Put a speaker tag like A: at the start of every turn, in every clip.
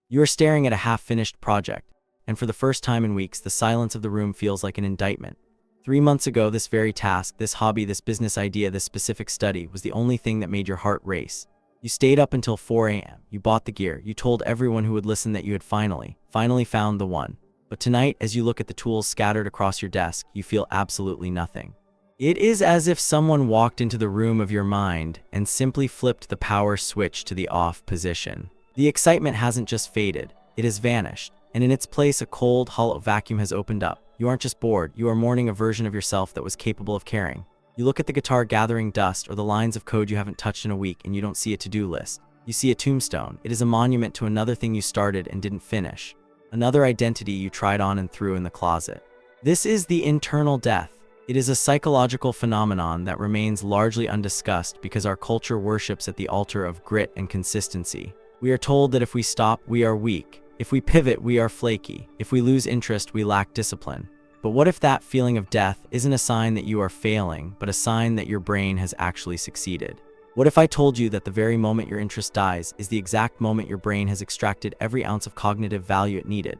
A: You are staring at a half-finished project, and for the first time in weeks, the silence of the room feels like an indictment. 3 months ago, this very task, this hobby, this business idea, this specific study was the only thing that made your heart race. You stayed up until 4 a.m., you bought the gear, you told everyone who would listen that you had finally found the one. But tonight, as you look at the tools scattered across your desk, you feel absolutely nothing. It is as if someone walked into the room of your mind and simply flipped the power switch to the off position. The excitement hasn't just faded, it has vanished, and in its place a cold, hollow vacuum has opened up. You aren't just bored, you are mourning a version of yourself that was capable of caring. You look at the guitar gathering dust or the lines of code you haven't touched in a week and you don't see a to-do list. You see a tombstone. It is a monument to another thing you started and didn't finish. Another identity you tried on and threw in the closet. This is the internal death. It is a psychological phenomenon that remains largely undiscussed because our culture worships at the altar of grit and consistency. We are told that if we stop, we are weak. If we pivot, we are flaky. If we lose interest, we lack discipline. But what if that feeling of death isn't a sign that you are failing, but a sign that your brain has actually succeeded? What if I told you that the very moment your interest dies is the exact moment your brain has extracted every ounce of cognitive value it needed?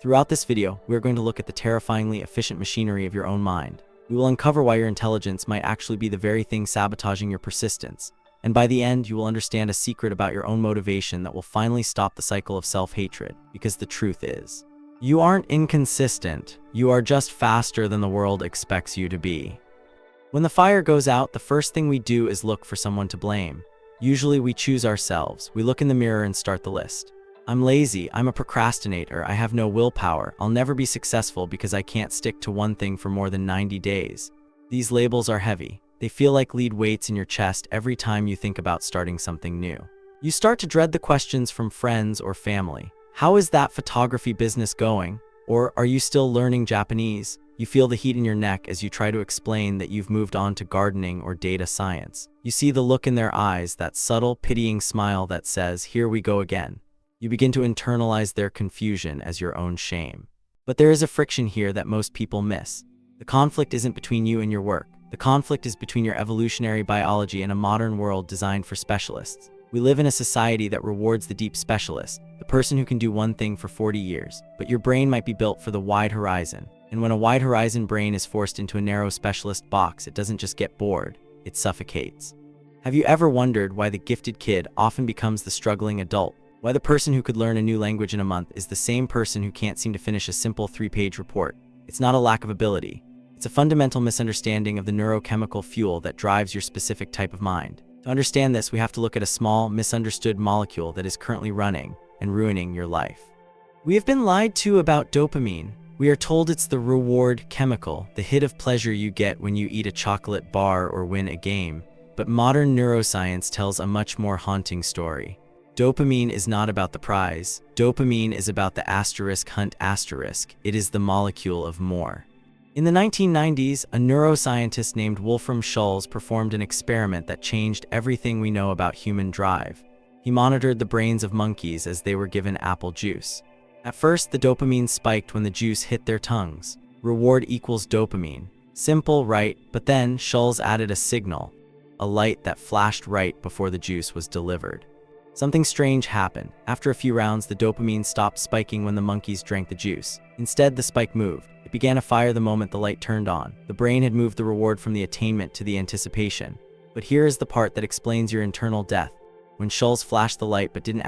A: Throughout this video, we are going to look at the terrifyingly efficient machinery of your own mind. We will uncover why your intelligence might actually be the very thing sabotaging your persistence. And by the end, you will understand a secret about your own motivation that will finally stop the cycle of self-hatred. Because the truth is, you aren't inconsistent, you are just faster than the world expects you to be. When the fire goes out, the first thing we do is look for someone to blame. Usually we choose ourselves. We look in the mirror and start the list. I'm lazy, I'm a procrastinator, I have no willpower, I'll never be successful because I can't stick to one thing for more than 90 days. These labels are heavy. They feel like lead weights in your chest every time you think about starting something new. You start to dread the questions from friends or family. How is that photography business going? Or are you still learning Japanese? You feel the heat in your neck as you try to explain that you've moved on to gardening or data science. You see the look in their eyes, that subtle, pitying smile that says, "Here we go again." You begin to internalize their confusion as your own shame. But there is a friction here that most people miss. The conflict isn't between you and your work. The conflict is between your evolutionary biology and a modern world designed for specialists. We live in a society that rewards the deep specialist, the person who can do one thing for 40 years. But your brain might be built for the wide horizon. And when a wide horizon brain is forced into a narrow specialist box, it doesn't just get bored, it suffocates. Have you ever wondered why the gifted kid often becomes the struggling adult? Why the person who could learn a new language in a month is the same person who can't seem to finish a simple 3-page report? It's not a lack of ability. It's a fundamental misunderstanding of the neurochemical fuel that drives your specific type of mind. To understand this, we have to look at a small, misunderstood molecule that is currently running and ruining your life. We have been lied to about dopamine. We are told it's the reward chemical, the hit of pleasure you get when you eat a chocolate bar or win a game. But modern neuroscience tells a much more haunting story. Dopamine is not about the prize. Dopamine is about the hunt. It is the molecule of more. In the 1990s, a neuroscientist named Wolfram Schultz performed an experiment that changed everything we know about human drive. He monitored the brains of monkeys as they were given apple juice. At first, the dopamine spiked when the juice hit their tongues. Reward equals dopamine. Simple, right? But then Schultz added a signal, a light that flashed right before the juice was delivered. Something strange happened. After a few rounds, the dopamine stopped spiking when the monkeys drank the juice. Instead, the spike moved. It began a fire the moment the light turned on. The brain had moved the reward from the attainment to the anticipation. But here is the part that explains your internal death. When Schultz flashed the light but didn't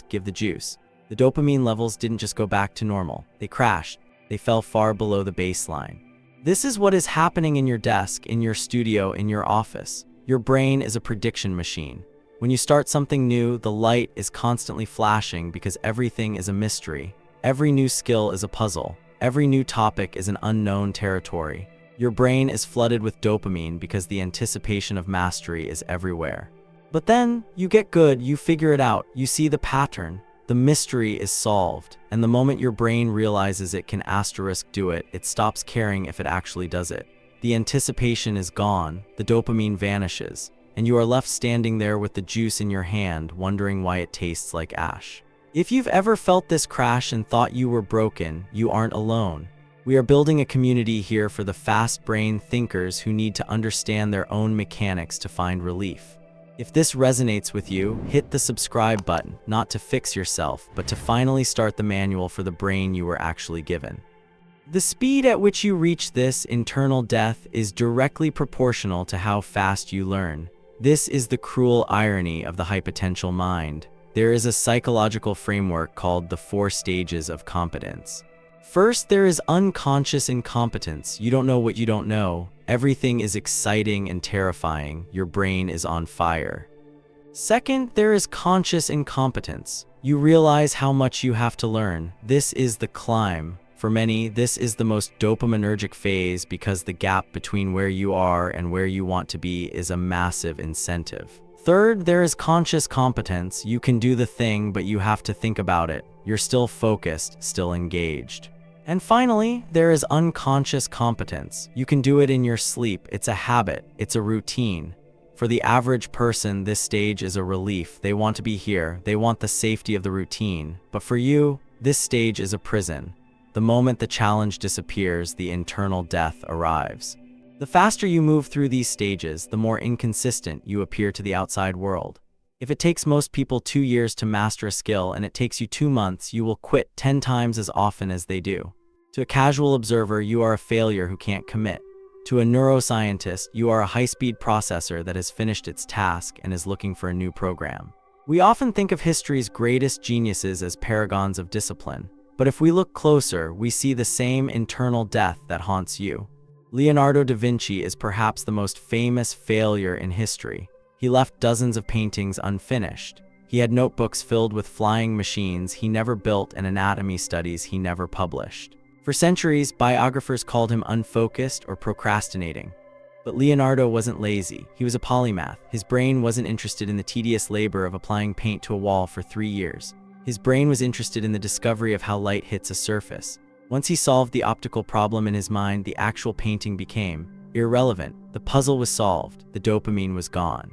A: give the juice, the dopamine levels didn't just go back to normal. They crashed. They fell far below the baseline. This is what is happening in your desk, in your studio, in your office. Your brain is a prediction machine. When you start something new, the light is constantly flashing because everything is a mystery. Every new skill is a puzzle. Every new topic is an unknown territory. Your brain is flooded with dopamine because the anticipation of mastery is everywhere. But then, you get good, you figure it out, you see the pattern. The mystery is solved, and the moment your brain realizes it can do it, it stops caring if it actually does it. The anticipation is gone, the dopamine vanishes, and you are left standing there with the juice in your hand, wondering why it tastes like ash. If you've ever felt this crash and thought you were broken, you aren't alone. We are building a community here for the fast-brain thinkers who need to understand their own mechanics to find relief. If this resonates with you, hit the subscribe button, not to fix yourself, but to finally start the manual for the brain you were actually given. The speed at which you reach this internal death is directly proportional to how fast you learn. This is the cruel irony of the high-potential mind. There is a psychological framework called the 4 stages of competence. First, there is unconscious incompetence. You don't know what you don't know. Everything is exciting and terrifying. Your brain is on fire. Second, there is conscious incompetence. You realize how much you have to learn. This is the climb. For many, this is the most dopaminergic phase because the gap between where you are and where you want to be is a massive incentive. Third, there is conscious competence. You can do the thing, but you have to think about it. You're still focused, still engaged. And finally, there is unconscious competence. You can do it in your sleep. It's a habit. It's a routine. For the average person, this stage is a relief. They want to be here. They want the safety of the routine. But for you, this stage is a prison. The moment the challenge disappears, the internal death arrives. The faster you move through these stages, the more inconsistent you appear to the outside world. If it takes most people 2 years to master a skill and it takes you 2 months, you will quit 10 times as often as they do. To a casual observer, you are a failure who can't commit. To a neuroscientist, you are a high-speed processor that has finished its task and is looking for a new program. We often think of history's greatest geniuses as paragons of discipline. But if we look closer, we see the same internal death that haunts you. Leonardo da Vinci is perhaps the most famous failure in history. He left dozens of paintings unfinished. He had notebooks filled with flying machines he never built and anatomy studies he never published. For centuries, biographers called him unfocused or procrastinating. But Leonardo wasn't lazy. He was a polymath. His brain wasn't interested in the tedious labor of applying paint to a wall for 3 years. His brain was interested in the discovery of how light hits a surface. Once he solved the optical problem in his mind, the actual painting became irrelevant. The puzzle was solved. The dopamine was gone.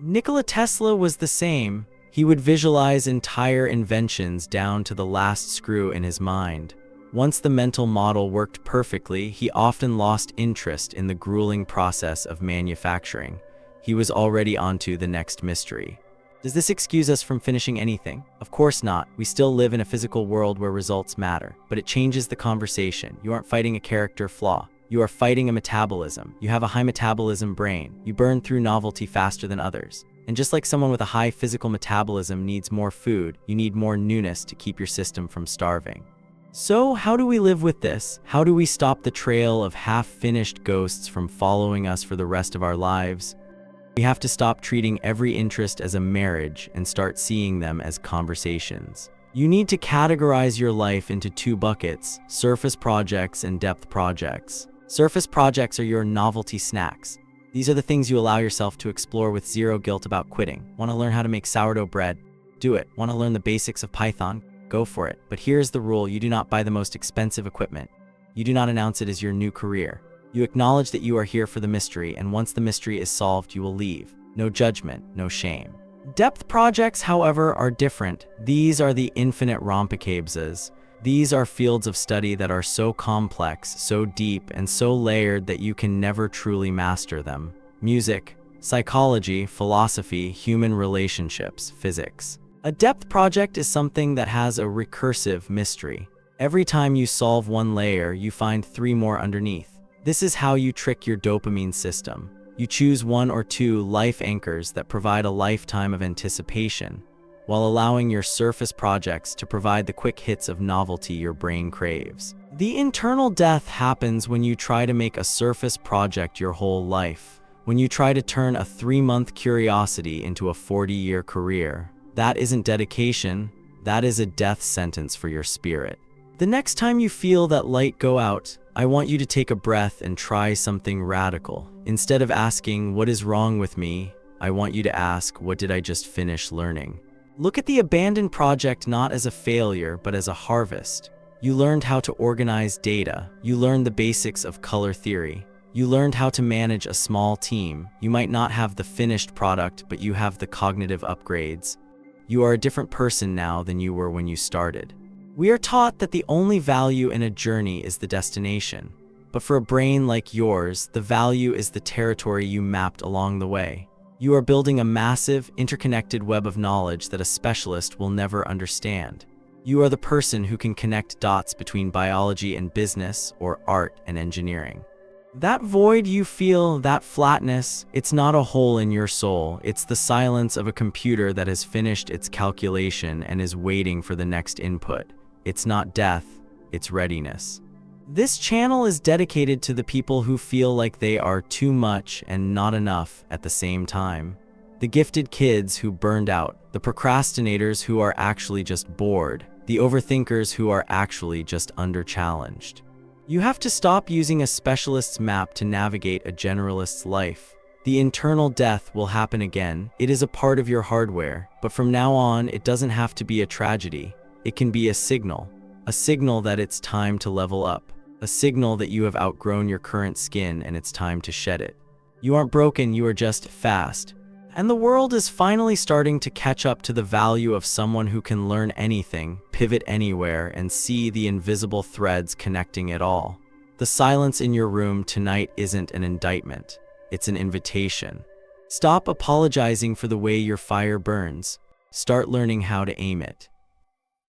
A: Nikola Tesla was the same. He would visualize entire inventions down to the last screw in his mind. Once the mental model worked perfectly, he often lost interest in the grueling process of manufacturing. He was already onto the next mystery. Does this excuse us from finishing anything? Of course not. We still live in a physical world where results matter, but it changes the conversation. You aren't fighting a character flaw. You are fighting a metabolism. You have a high metabolism brain. You burn through novelty faster than others. And just like someone with a high physical metabolism needs more food, you need more newness to keep your system from starving. So how do we live with this? How do we stop the trail of half-finished ghosts from following us for the rest of our lives? We have to stop treating every interest as a marriage and start seeing them as conversations. You need to categorize your life into 2 buckets: surface projects and depth projects. Surface projects are your novelty snacks. These are the things you allow yourself to explore with zero guilt about quitting. Want to learn how to make sourdough bread? Do it. Want to learn the basics of Python? Go for it. But here's the rule: you do not buy the most expensive equipment. You do not announce it as your new career. You acknowledge that you are here for the mystery, and once the mystery is solved, you will leave. No judgment, no shame. Depth projects, however, are different. These are the infinite rompicabzas. These are fields of study that are so complex, so deep, and so layered that you can never truly master them. Music, psychology, philosophy, human relationships, physics. A depth project is something that has a recursive mystery. Every time you solve one layer, you find 3 more underneath. This is how you trick your dopamine system. You choose 1 or 2 life anchors that provide a lifetime of anticipation, while allowing your surface projects to provide the quick hits of novelty your brain craves. The internal death happens when you try to make a surface project your whole life. When you try to turn a 3-month curiosity into a 40-year career. That isn't dedication, that is a death sentence for your spirit. The next time you feel that light go out, I want you to take a breath and try something radical. Instead of asking, "What is wrong with me?" I want you to ask, "What did I just finish learning?" Look at the abandoned project not as a failure, but as a harvest. You learned how to organize data. You learned the basics of color theory. You learned how to manage a small team. You might not have the finished product, but you have the cognitive upgrades. You are a different person now than you were when you started. We are taught that the only value in a journey is the destination. But for a brain like yours, the value is the territory you mapped along the way. You are building a massive, interconnected web of knowledge that a specialist will never understand. You are the person who can connect dots between biology and business, or art and engineering. That void you feel, that flatness, it's not a hole in your soul. It's the silence of a computer that has finished its calculation and is waiting for the next input. It's not death, it's readiness. This channel is dedicated to the people who feel like they are too much and not enough at the same time. The gifted kids who burned out, the procrastinators who are actually just bored, the overthinkers who are actually just under-challenged. You have to stop using a specialist's map to navigate a generalist's life. The internal death will happen again. It is a part of your hardware, but from now on, it doesn't have to be a tragedy. It can be a signal that it's time to level up, a signal that you have outgrown your current skin and it's time to shed it. You aren't broken, you are just fast. And the world is finally starting to catch up to the value of someone who can learn anything, pivot anywhere, and see the invisible threads connecting it all. The silence in your room tonight isn't an indictment, it's an invitation. Stop apologizing for the way your fire burns. Start learning how to aim it.